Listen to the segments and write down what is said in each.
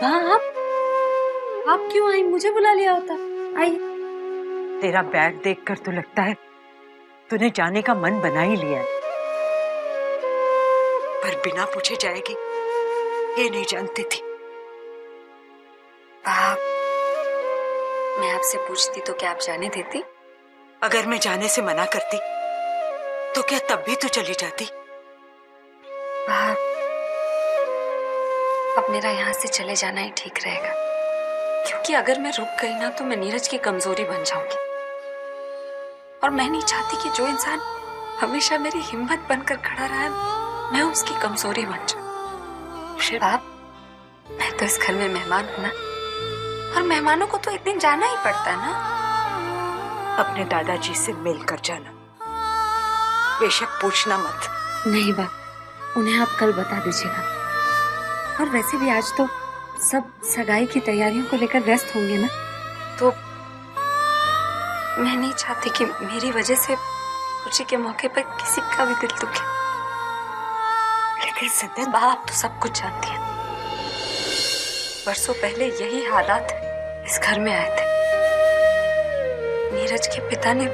आप क्यों आई? मुझे बुला लिया होता। आई। तेरा बैग देखकर तो लगता है तूने जाने का मन बना ही लिया है, पर बिना पूछे जाएगी ये नहीं जानती थी। मैं आपसे पूछती तो क्या आप जाने देती? अगर मैं जाने से मना करती तो क्या तब भी तू चली जाती? अब मेरा यहाँ से चले जाना ही ठीक रहेगा, क्योंकि अगर मैं रुक गई ना तो मैं नीरज की कमजोरी बन जाऊंगी, और मैं नहीं चाहती कि जो इंसान हमेशा मेरी हिम्मत बनकर खड़ा रहा है मैं उसकी कमजोरी बन जाऊं। आप, मैं तो इस घर में मेहमान हूं ना, और मेहमानों को तो एक दिन जाना ही पड़ता है ना। अपने दादाजी से मिलकर जाना, बेशक पूछना मत। नहीं बा, उन्हें आप कल बता दीजिएगा। और वैसे भी आज तो सब सगाई की तैयारियों को लेकर व्यस्त होंगे ना, तो मैं नहीं चाहती कि मेरी वजह से खुशी के मौके पर किसी का भी दिल दुखे। लेकिन सिद्धार्थ, आप तो सब कुछ जानती हैं। बरसों पहले यही हालात इस घर में आए थे। नीरज के पिता ने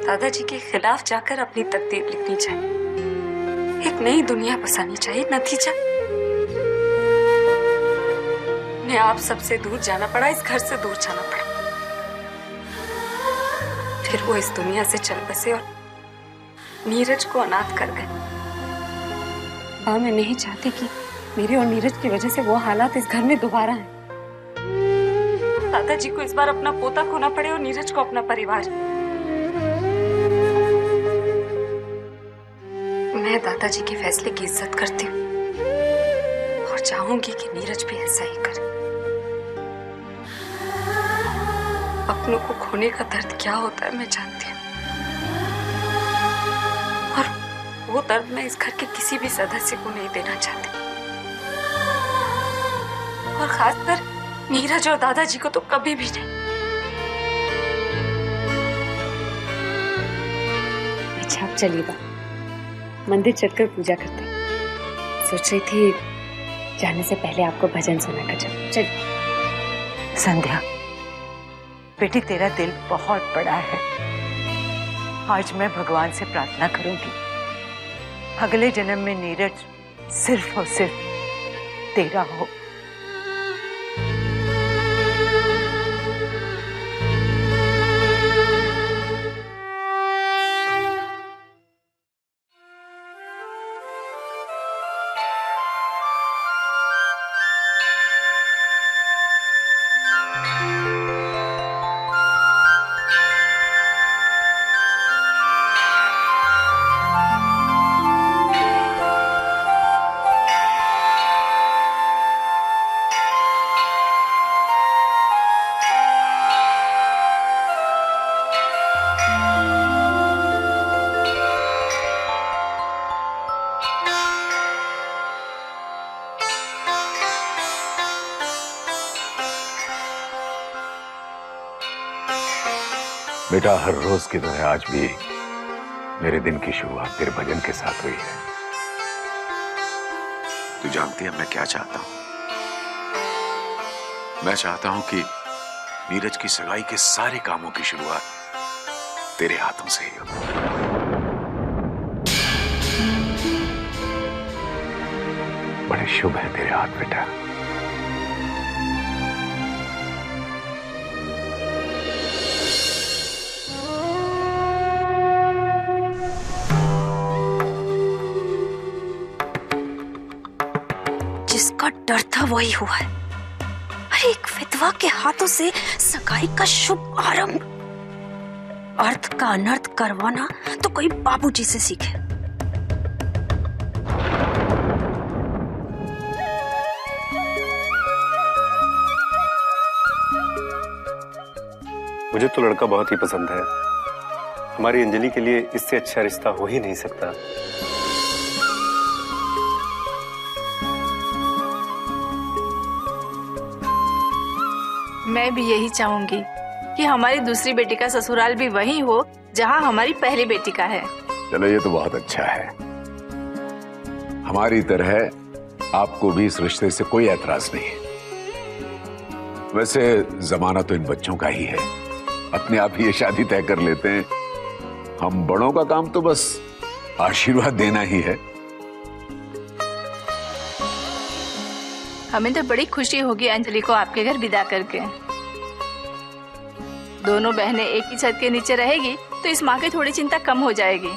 दादाजी के खिलाफ जाकर अपनी तकदीर लिखनी चाहिए, एक नई दुनिया बसानी चाहिए। नतीजा उन्हें आप सबसे दूर जाना पड़ा, इस घर से दूर जाना पड़ा। फिर वो इस दुनिया से चल बसे और नीरज को अनाथ कर गए। मैं नहीं चाहती कि मेरे और नीरज की वजह से वो हालात इस घर में दोबारा आए। दादाजी को इस बार अपना पोता खोना पड़े और नीरज को अपना परिवार। मैं दादाजी के फैसले की इज्जत करती हूँ और चाहूंगी कि नीरज भी ऐसा ही करे। अपनों को खोने का दर्द क्या होता है मैं जानती हूँ, और वो दर्द मैं इस घर के किसी भी सदस्य को नहीं देना चाहती, और खासकर नीरज और दादाजी को तो कभी भी नहीं। अच्छा, आप चलिए बा, मंदिर चलकर पूजा करते हैं। सोच रही थी जाने से पहले आपको भजन सुना कर जाऊं। चलिए। संध्या बेटी, तेरा दिल बहुत बड़ा है। आज मैं भगवान से प्रार्थना करूंगी अगले जन्म में नीरज सिर्फ और सिर्फ तेरा हो। बेटा, हर रोज की तरह आज भी मेरे दिन की शुरुआत तेरे भजन के साथ हुई है। तू जानती है मैं क्या चाहता हूं? मैं चाहता हूं कि नीरज की सगाई के सारे कामों की शुरुआत तेरे हाथों से ही हो। बड़े शुभ है तेरे हाथ बेटा। जिसका डर था वही हुआ है। अरे, एक विधवा के हाथों से सगाई का शुभ आरंभ। अर्थ का अनर्थ करवाना तो कोई बाबूजी से सीखे। मुझे तो लड़का बहुत ही पसंद है। हमारी अंजलि के लिए इससे अच्छा रिश्ता हो ही नहीं सकता। मैं भी यही चाहूंगी कि हमारी दूसरी बेटी का ससुराल भी वही हो जहां हमारी पहली बेटी का है। चलो, ये तो बहुत अच्छा है। हमारी तरह आपको भी इस रिश्ते से कोई ऐतराज नहीं है। वैसे जमाना तो इन बच्चों का ही है, अपने आप ही ये शादी तय कर लेते हैं। हम बड़ों का काम तो बस आशीर्वाद देना ही है। हमें तो बड़ी खुशी होगी अंजलि को आपके घर विदा करके। दोनों बहनें एक ही छत के नीचे रहेगी तो इस माँ की थोड़ी चिंता कम हो जाएगी।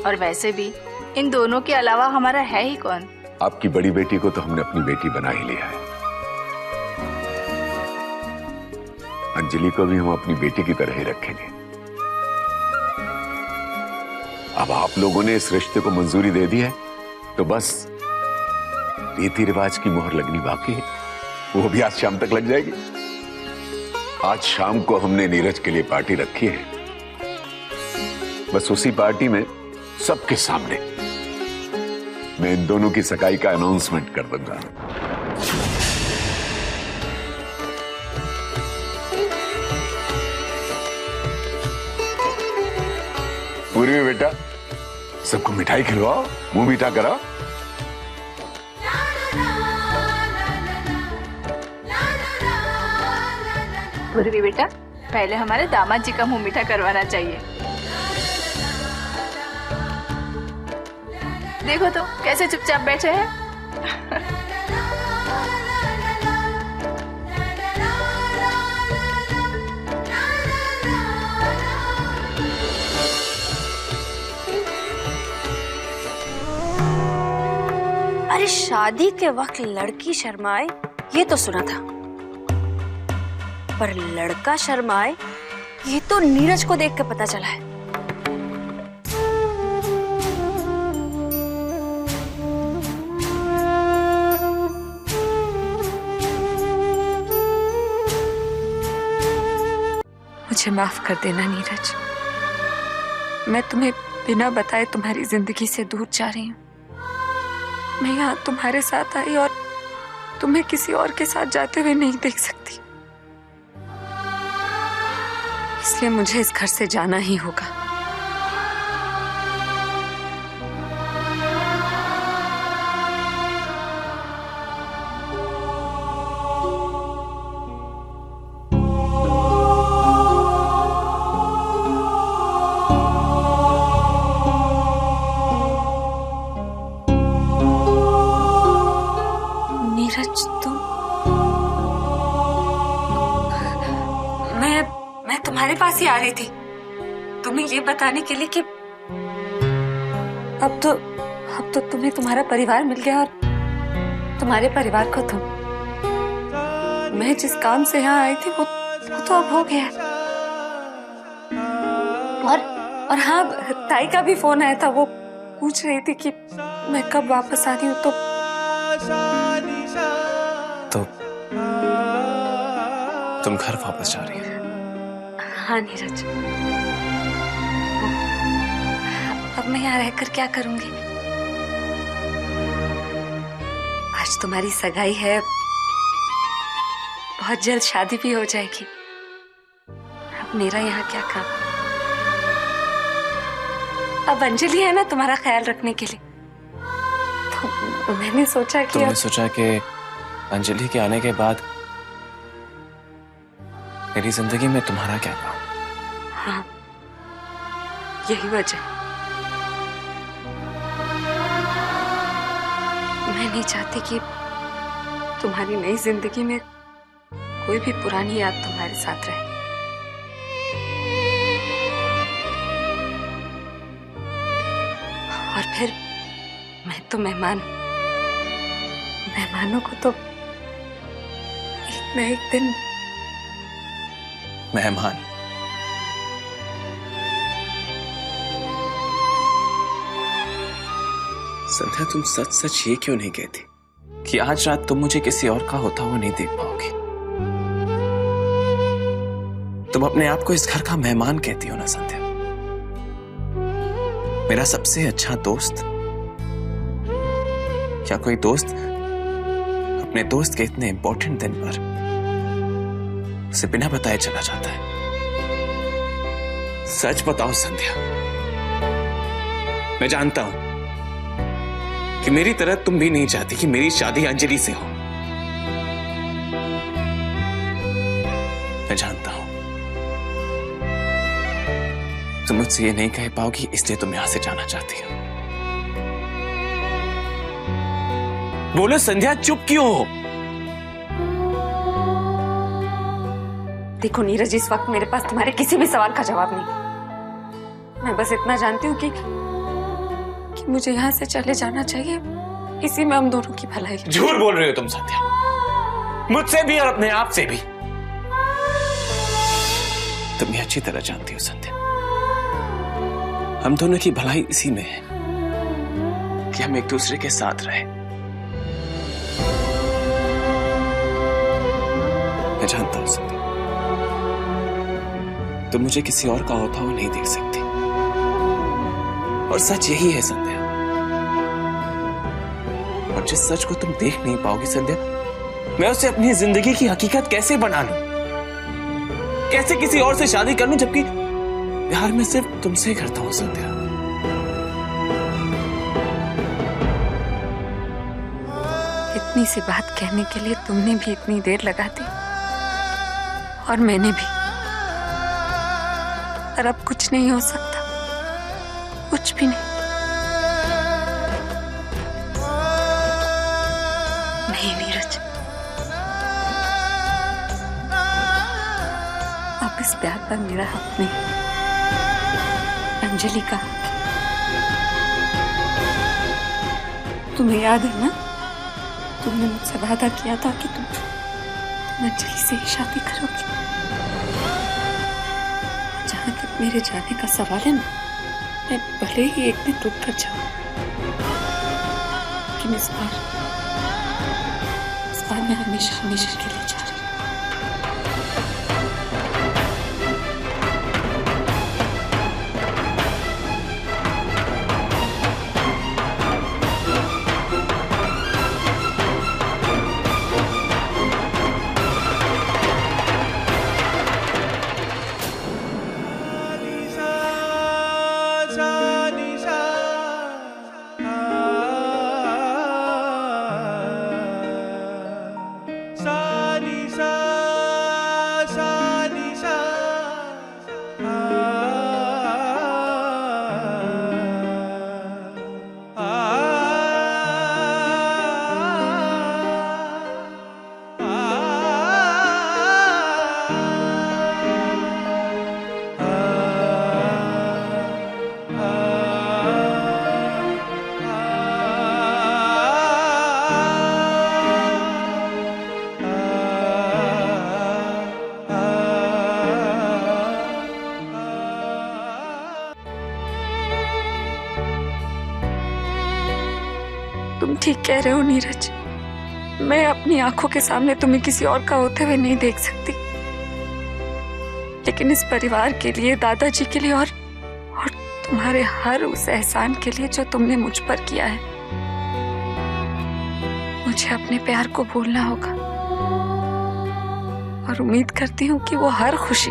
और वैसे भी इन दोनों के अलावा हमारा है ही कौन। आपकी बड़ी बेटी को तो हमने अपनी बेटी बना ही लिया है। अंजलि को भी हम अपनी बेटी की तरह ही रखेंगे। अब आप लोगों ने इस रिश्ते को मंजूरी दे दी है तो बस रीति रिवाज की मोहर लगनी बाकी है, वो भी आज शाम तक लग जाएगी। आज शाम को हमने नीरज के लिए पार्टी रखी है। बस उसी पार्टी में सबके सामने मैं इन दोनों की सगाई का अनाउंसमेंट कर दूंगा। पूरी बेटा, सबको मिठाई खिलवाओ, मुंह मीठा कराओ। पूर्वी बेटा, पहले हमारे दामाद जी का मुंह मीठा करवाना चाहिए। देखो तो कैसे चुपचाप बैठे हैं। अरे शादी के वक्त लड़की शर्माए ये तो सुना था, पर लड़का शर्माए ये तो नीरज को देख के पता चला है। मुझे माफ कर देना नीरज, मैं तुम्हें बिना बताए तुम्हारी जिंदगी से दूर जा रही हूँ। मैं यहाँ तुम्हारे साथ आई और तुम्हें किसी और के साथ जाते हुए नहीं देख सकती, इसलिए मुझे इस घर से जाना ही होगा। नीरज, तुम मैं तुम्हारे पास ही आ रही थी तुम्हें ये बताने के लिए कि अब तो तुम्हें तुम्हारा परिवार मिल गया और तुम्हारे परिवार को तुम। मैं जिस काम से यहाँ आई थी वो तो अब हो गया। और हाँ, ताई का भी फोन आया था, वो पूछ रही थी कि मैं कब वापस आ रही हूँ। तो तुम घर वापस जा रही हो? हाँ नीरज, अब मैं यहाँ रहकर क्या करूंगी? आज तुम्हारी सगाई है, बहुत जल्द शादी भी हो जाएगी। अब मेरा यहाँ क्या काम? अब अंजलि है ना तुम्हारा ख्याल रखने के लिए, तो मैंने सोचा कि तुमने सोचा कि अंजलि के आने के बाद मेरी जिंदगी में तुम्हारा क्या काम? हाँ, यही वजह। मैं नहीं चाहती कि तुम्हारी नई जिंदगी में कोई भी पुरानी याद तुम्हारे साथ रहे। और फिर मैं तो मेहमानों को तो एक न एक दिन। मेहमान? संध्या, तुम सच सच ये क्यों नहीं कहती कि आज रात तुम मुझे किसी और का होता हुआ नहीं देख पाओगी? तुम अपने आप को इस घर का मेहमान कहती हो ना संध्या। मेरा सबसे अच्छा दोस्त, क्या कोई दोस्त अपने दोस्त के इतने इंपॉर्टेंट दिन पर उसे बिना बताए चला जाता है? सच बताओ संध्या, मैं जानता हूं कि मेरी तरह तुम भी नहीं चाहती कि मेरी शादी अंजलि से हो, मैं जानता हूं तुम मुझसे ये नहीं कह पाओगी, इसलिए तुम यहां से जाना चाहती हो। बोलो संध्या, चुप क्यों हो? देखो नीरज, इस वक्त मेरे पास तुम्हारे किसी भी सवाल का जवाब नहीं। मैं बस इतना जानती हूँ कि मुझे यहाँ से चले जाना चाहिए। इसी में हम दोनों की भलाई है। झूठ बोल रही हो तुम संध्या, मुझसे भी और अपने आप से भी। तुम ये अच्छी तरह जानती हो संध्या, हम दोनों की भलाई इसी में है कि हम एक दूसरे के साथ रहे। मैं जानता हूं संध्या, तुम मुझे किसी और का होता हुआ नहीं देख सकती, और सच यही है संध्या। और जिस सच को तुम देख नहीं पाओगी संध्या, मैं उसे अपनी जिंदगी की हकीकत कैसे बना लूं, कैसे किसी और से शादी कर लूं, जबकि प्यार मैं सिर्फ तुमसे करता हूं संध्या। इतनी सी बात कहने के लिए तुमने भी इतनी देर लगा दी, और मैंने भी। और अब कुछ नहीं हो सकता, कुछ भी नहीं। नहीं नीरज, अब इस प्यार पर मेरा हक नहीं, अंजलि का। तुम्हें याद है ना, तुमने मुझसे वादा किया था कि तुम अंजलि से ही शादी करोगी। जहां तक मेरे जाने का सवाल है ना, मैं भले ही एक दिन रुक कर जाऊं, लेकिन इस बार मैं हमेशा हमेशा के लिए जा रही हूँ। तुम ठीक कह रहे हो नीरज, मैं अपनी आंखों के सामने तुम्हें किसी और का होते हुए नहीं देख सकती, लेकिन इस परिवार के लिए, दादाजी के लिए और तुम्हारे हर उस एहसान के लिए जो तुमने मुझ पर किया है, मुझे अपने प्यार को भूलना होगा। और उम्मीद करती हूँ कि वो हर खुशी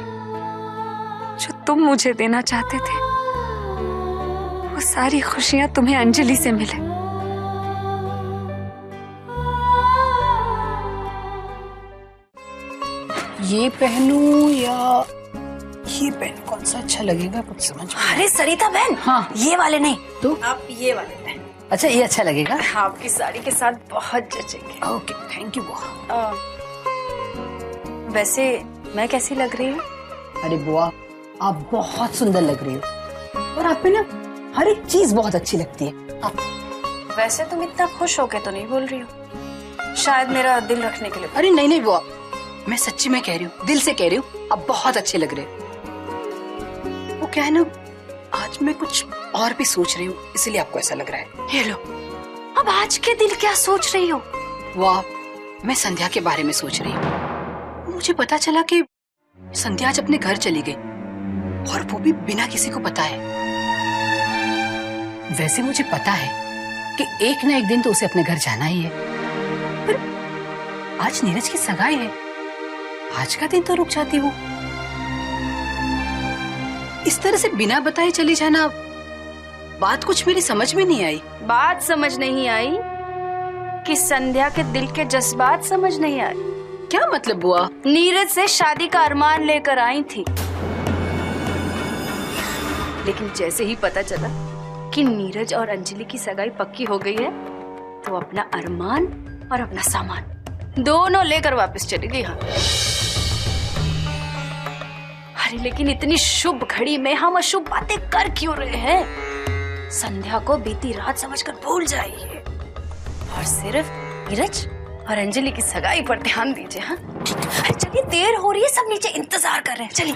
जो तुम मुझे देना चाहते थे, वो सारी खुशियां तुम्हें अंजलि से मिले। ये पहनूं या ये पहन, कौन सा अच्छा लगेगा कुछ समझ में? अरे सरिता बहन, हाँ, ये वाले नहीं तो आप ये वाले पहन। अच्छा, ये अच्छा लगेगा। हाँ, आपकी साड़ी के साथ बहुत जचेंगे। Okay, thank you. वैसे मैं कैसी लग रही हूँ? अरे बुआ, आप बहुत सुंदर लग रही हो, और आप पे ना हर एक चीज बहुत अच्छी लगती है। वैसे तुम इतना खुश होके तो नहीं बोल रही हो, शायद मेरा दिल रखने के लिए। अरे नहीं नहीं बुआ, मैं सच्ची में कह रही हूँ, दिल से कह रही हूँ, आप बहुत अच्छे लग रहे हो। वो क्या है ना, आज मैं कुछ और भी सोच रही हूँ, इसलिए आपको ऐसा लग रहा है। ये लो, अब आज के दिन क्या सोच रही हो? वाह, मैं संध्या के बारे में सोच रही हूँ। मुझे पता चला कि संध्या आज अपने घर चली गई, और वो भी बिना किसी को पता है। वैसे मुझे पता है कि एक ना एक दिन तो उसे अपने घर जाना ही है, पर आज नीरज की सगाई है, आज का दिन तो रुक जाती वो। इस तरह से बिना बताए चली जाना, बात कुछ मेरी समझ में नहीं आई। बात समझ नहीं आई कि संध्या के दिल के जज्बात समझ नहीं आए? क्या मतलब बुआ? नीरज से शादी का अरमान लेकर आई थी, लेकिन जैसे ही पता चला कि नीरज और अंजलि की सगाई पक्की हो गई है तो अपना अरमान और अपना सामान दोनों लेकर वापस चली गई। हाँ, अरे लेकिन इतनी शुभ घड़ी में हम अशुभ बातें कर क्यों रहे हैं? संध्या को बीती रात समझकर भूल जाइए और सिर्फ नीरज और अंजलि की सगाई पर ध्यान दीजिए। हाँ, अरे चलिए, देर हो रही है, सब नीचे इंतजार कर रहे हैं। चलिए।